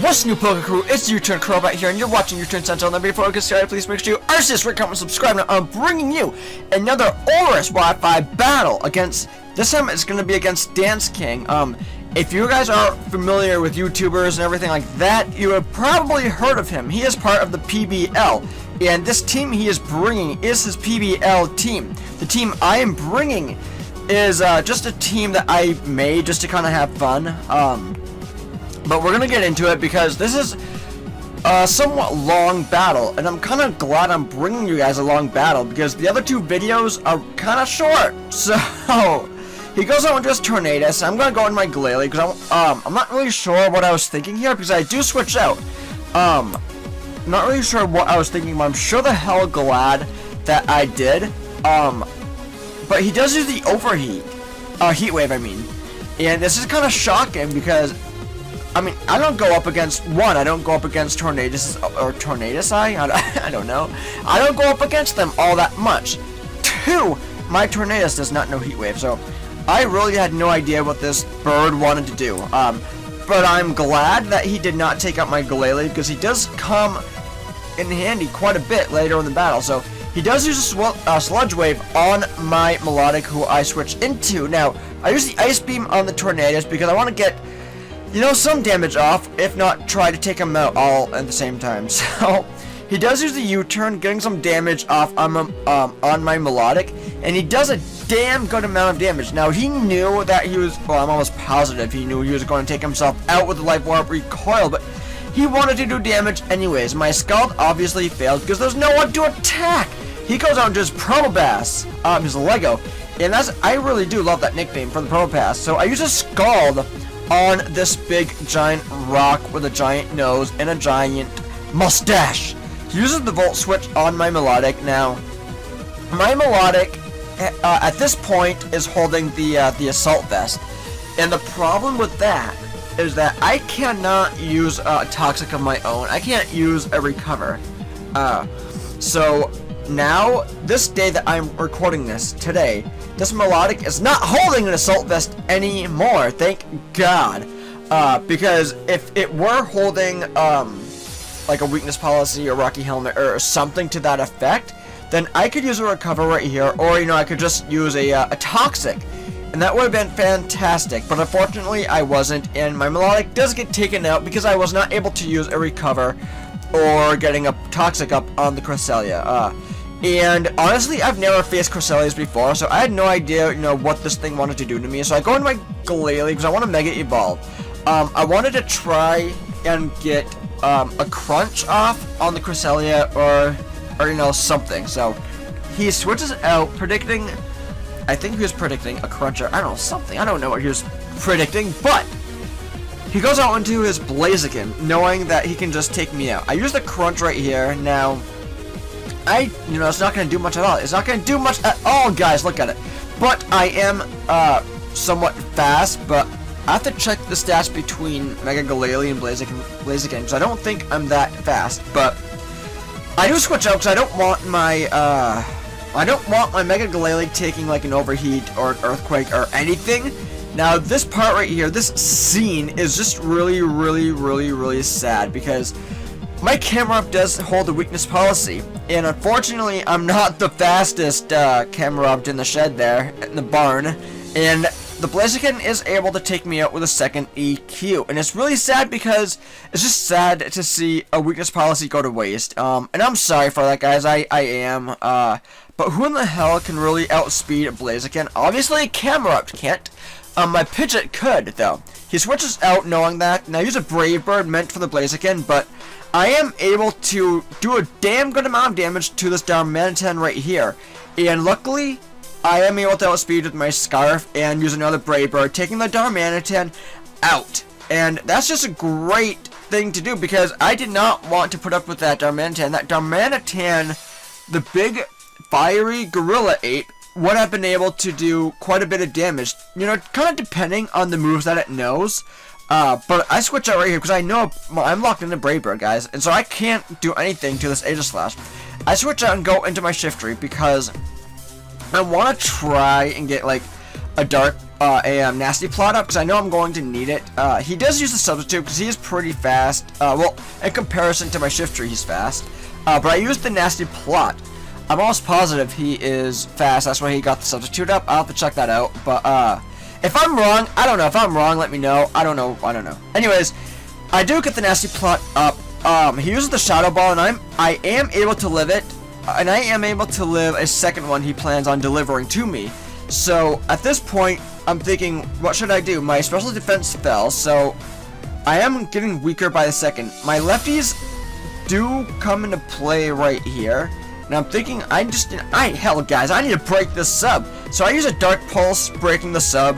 What's new, Pokecrew? It's U-Turn Crowbat here, and you're watching U-Turn Central. And before we get started, please make sure you RCS, rate, comment, subscribe. Now, I'm bringing you another ORAS Wi-Fi battle against. This time, it's going to be against Danceking. If you guys are familiar with YouTubers and everything like that, you have probably heard of him. He is part of the PBL, and this team he is bringing is his PBL team. The team I am bringing is just a team that I made just to kind of have fun. But we're gonna get into it because this is a somewhat long battle, and I'm kind of glad I'm bringing you guys a long battle because the other two videos are kind of short. So he goes out into his Tornadus. I'm gonna go into my Glalie because I'm not really sure what I was thinking here because I do switch out. Not really sure what I was thinking, but I'm sure the hell glad that I did. But he does use the overheat, heat wave, I mean, and this is kind of shocking because. I mean, I don't go up against one. I don't go up against Tornadus or Tornadus. I don't know. I don't go up against them all that much. Two, my Tornadus does not know Heat Wave, so I really had no idea what this bird wanted to do. But I'm glad that he did not take out my Glalie because he does come in handy quite a bit later in the battle. So he does use a Sludge Wave on my Melodic, who I switch into. Now I use the Ice Beam on the Tornadus because I want to get, you know, some damage off, if not try to take him out all at the same time. So he does use the U-turn, getting some damage off on my Melodic, and he does a damn good amount of damage. Now he knew that he was, well, I'm almost positive he knew he was going to take himself out with the Life Warp recoil, but he wanted to do damage anyways. My Scald obviously failed because there's no one to attack. He goes out into his Probopass, his Lego, and I really do love that nickname for the Probopass. So I use a Scald on this big giant rock with a giant nose and a giant mustache. He uses the Volt Switch on my Melodic. Now, my Melodic at this point is holding the Assault Vest, and the problem with that is that I cannot use a Toxic of my own. I can't use a Recover. So now, this day that I'm recording this today, this Melodic is not holding an Assault Vest anymore, thank God. Because if it were holding, like a Weakness Policy or Rocky Helmet or something to that effect, then I could use a Recover right here, or, you know, I could just use a Toxic, and that would have been fantastic. But unfortunately, I wasn't, and my Melodic does get taken out because I was not able to use a Recover or getting a Toxic up on the Cresselia. And honestly, I've never faced Cresselias before, so I had no idea, you know, what this thing wanted to do to me. So I go into my Glalie because I want to Mega Evolve. I wanted to try and get a Crunch off on the Cresselia, or you know, something. So he switches out, predicting. I think he was predicting a Cruncher. I don't know, something. I don't know what he was predicting, but he goes out into his Blaziken, knowing that he can just take me out. I use the Crunch right here now. You know, it's not going to do much at all. It's not going to do much at all, guys. Look at it. But I am somewhat fast, but I have to check the stats between Mega Glalie and Blaziken, because I don't think I'm that fast. But I do switch out because I don't want my Mega Glalie taking like an Overheat or an Earthquake or anything. Now this part right here, this scene is just really sad because my Camerupt does hold a Weakness Policy, and unfortunately, I'm not the fastest Camerupt in the shed there, in the barn, and the Blaziken is able to take me out with a second EQ, and it's really sad because it's just sad to see a Weakness Policy go to waste, and I'm sorry for that, guys, I am, but who in the hell can really outspeed a Blaziken? Obviously, Camerupt can't. My Pidgeot could, though. He switches out knowing that. Now, use a Brave Bird meant for the Blaziken, but I am able to do a damn good amount of damage to this Darmanitan right here. And luckily, I am able to outspeed with my Scarf and use another Brave Bird, taking the Darmanitan out. And that's just a great thing to do because I did not want to put up with that Darmanitan. That Darmanitan, the big fiery Gorilla Ape, would have been able to do quite a bit of damage, you know, kind of depending on the moves that it knows. But I switch out right here because I know I'm locked into Brave Bird, guys, and so I can't do anything to this Aegislash. I switch out and go into my Shiftry because I want to try and get like a Dark nasty plot up because I know I'm going to need it. He does use the substitute because he is pretty fast. Well, in comparison to my shift tree, he's fast. But I used the nasty plot. I'm almost positive he is fast. That's why he got the substitute up. I'll have to check that out. But if I'm wrong, I don't know. If I'm wrong, let me know. I don't know. Anyways, I do get the nasty plot up. He uses the shadow ball, and I am able to live it. And I am able to live a second one he plans on delivering to me. So at this point, I'm thinking, what should I do? My special defense fell, so I am getting weaker by the second. My lefties do come into play right here. And I'm thinking, hell guys, I need to break this sub. So I use a dark pulse breaking the sub.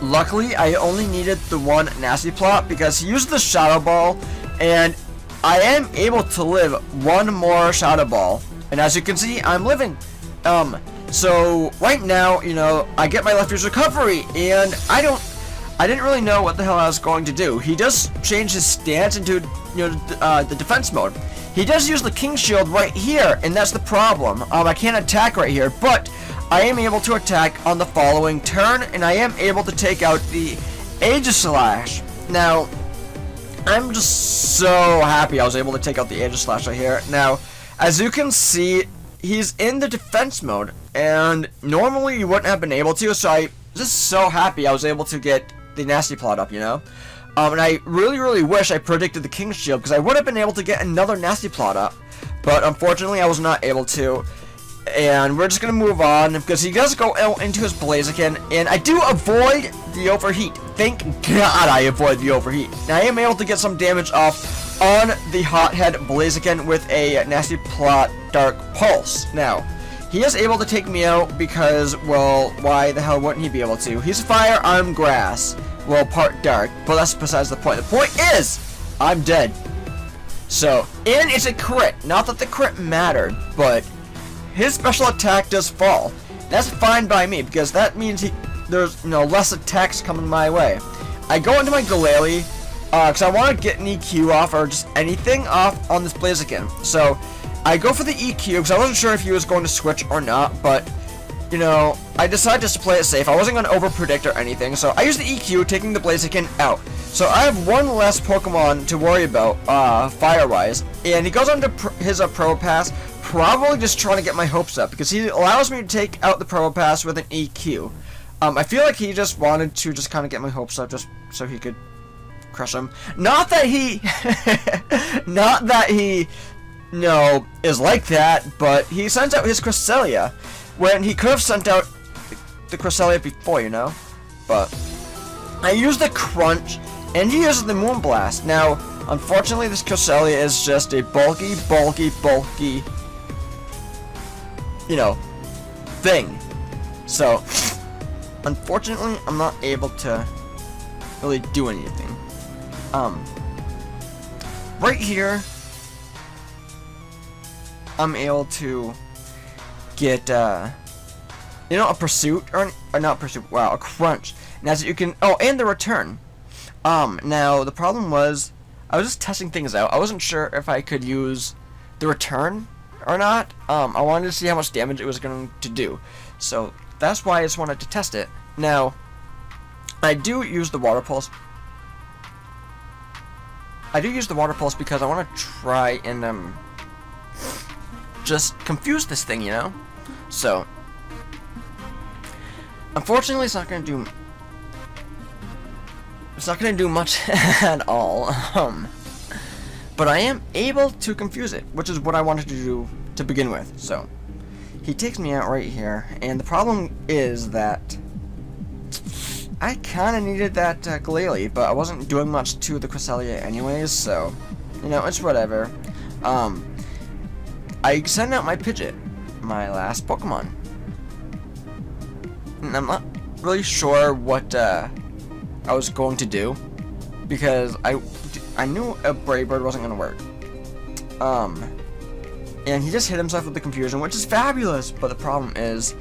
Luckily I only needed the one nasty plot because he used the shadow ball, and I am able to live one more shadow ball. And as you can see, I'm living. So right now, you know, I get my lefty's recovery, and I didn't really know what the hell I was going to do. He does change his stance into, you know, the defense mode. He does use the king shield right here, and that's the problem. I can't attack right here, but I am able to attack on the following turn, and I am able to take out the Aegis Slash. Now, I'm just so happy I was able to take out the Aegis Slash right here. Now, as you can see, he's in the defense mode, and normally you wouldn't have been able to, so I'm just so happy I was able to get the nasty plot up, you know? And I really wish I predicted the King's Shield, because I would have been able to get another nasty plot up, but unfortunately I was not able to. And we're just going to move on, because he does go out into his Blaziken, and I do avoid the overheat. Thank God I avoid the overheat. Now I am able to get some damage off on the Hothead Blaziken with a nasty plot Dark Pulse. Now, he is able to take me out because, well, why the hell wouldn't he be able to? He's fire, I'm grass. Well, part dark, but that's besides the point. The point is, I'm dead. So, and it's a crit. Not that the crit mattered, but his special attack does fall. That's fine by me, because that means there's, you know, less attacks coming my way. I go into my Glalie, because I want to get an EQ off, or just anything off on this Blaziken. So, I go for the EQ, because I wasn't sure if he was going to switch or not, but, you know, I decided just to play it safe. I wasn't going to over-predict or anything, so I used the EQ, taking the Blaziken out. So I have one less Pokemon to worry about, fire-wise, and he goes on to his Pro Pass, probably just trying to get my hopes up, because he allows me to take out the Pro Pass with an EQ. I feel like he just wanted to just kind of get my hopes up, just so he could crush him. Not that he, no, is like that, but he sends out his Cresselia, when he could have sent out the Cresselia before, you know? But I use the Crunch, and he uses the Moonblast. Now, unfortunately, this Cresselia is just a bulky, you know, thing. So, unfortunately, I'm not able to really do anything. Right here, I'm able to get, you know, a Pursuit, or not Pursuit, wow, a Crunch. Now, so you can, oh, and the Return. Now, the problem was, I was just testing things out. I wasn't sure if I could use the Return or not. I wanted to see how much damage it was going to do. So, that's why I just wanted to test it. Now, I do use the Water Pulse. Because I want to try and, just confuse this thing, you know? So, unfortunately, it's not going to do much at all. But I am able to confuse it, which is what I wanted to do to begin with. So, he takes me out right here, and the problem is that I kind of needed that Glalie, but I wasn't doing much to the Cresselia anyways, so, you know, it's whatever. I sent out my Pidgeot, my last Pokemon. And I'm not really sure what I was going to do, because I knew a Brave Bird wasn't going to work. And he just hit himself with the Confusion, which is fabulous, but the problem is,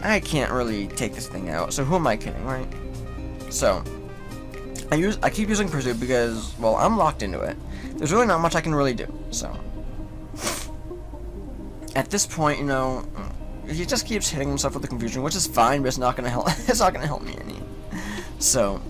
I can't really take this thing out, so who am I kidding, right? So, I keep using Pursuit because, well, I'm locked into it. There's really not much I can really do, so. At this point, you know, he just keeps hitting himself with the confusion, which is fine, but it's not gonna help. It's not gonna help me any. So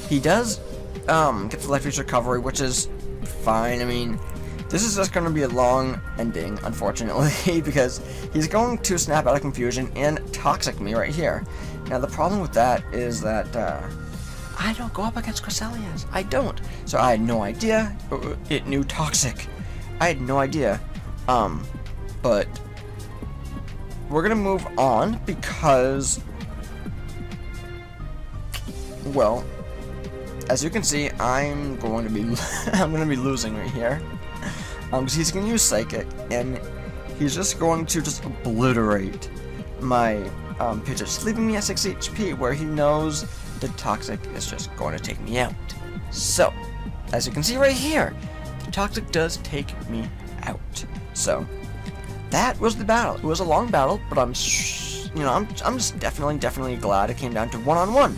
he does get the life reach recovery, which is fine. I mean, this is just gonna be a long ending, unfortunately, because he's going to snap out of confusion and toxic me right here. Now the problem with that is that I don't go up against Cresselias. I don't. So I had no idea it knew toxic. I had no idea. But we're gonna move on because, well, as you can see, I'm going to be losing right here. Because he's gonna use Psychic, and he's just going to obliterate my Pidgeots, leaving me at 6 HP, where he knows the Toxic is just going to take me out. So, as you can see right here, the Toxic does take me out. So, that was the battle. It was a long battle, but I'm just definitely glad it came down to one-on-one,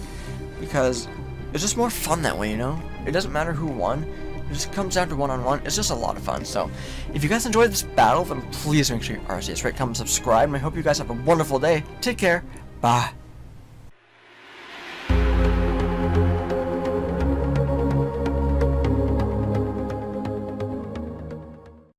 because it's just more fun that way, you know? It doesn't matter who won. It just comes down to one-on-one. It's just a lot of fun. So, if you guys enjoyed this battle, then please make sure you RCS, rate, comment, subscribe, and I hope you guys have a wonderful day. Take care. Bye.